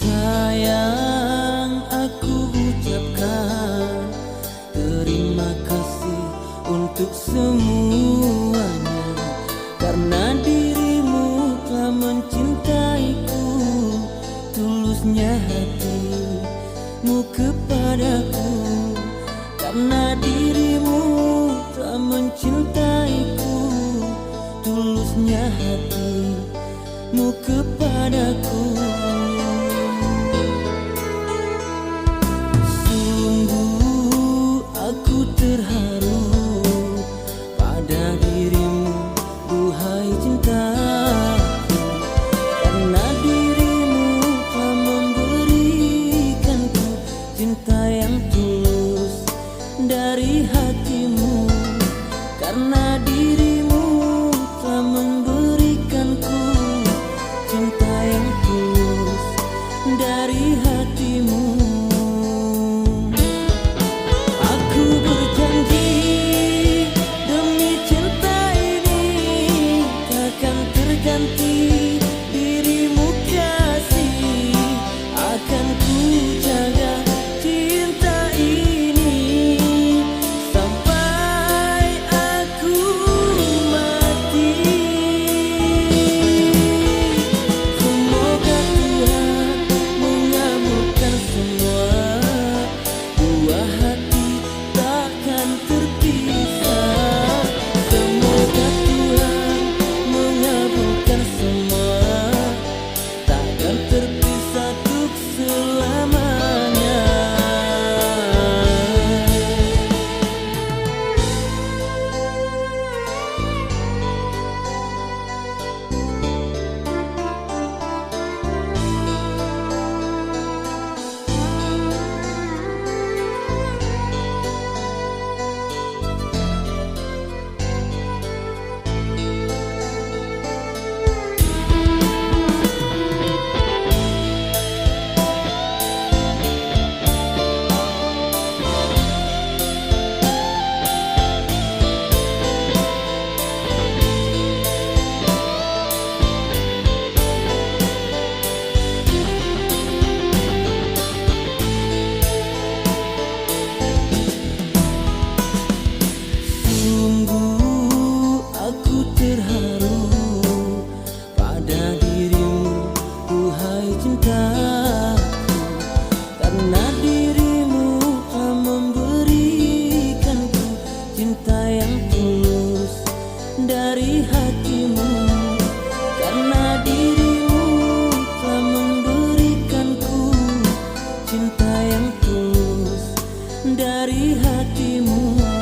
Sayang, aku ucapkan terima kasih untuk semuanya, karena dirimu telah mencintaiku, tulusnya hatimu kepadaku. Karena dirimu telah mencintaiku, tulusnya hatimu kepadaku. Aku terharu pada dirimu, duhai cintaku, karena dirimu telah memberikanku cinta yang tulus dari hatimu. Karena dirimu telah memberikanku cinta yang tulus dari hatimu. Dirimu kasih, akan ku jaga cinta ini sampai aku mati. Semoga Tuhan mengabulkan semua, dua hati takkan terpisah. Semoga Tuhan mengabulkan semua, takkan terpisah untuk selamanya. Aku terharu pada dirimu, duhai cintaku, karena dirimu telah memberikanku cinta yang tulus dari hatimu. Karena dirimu telah memberikanku cinta yang tulus dari hatimu.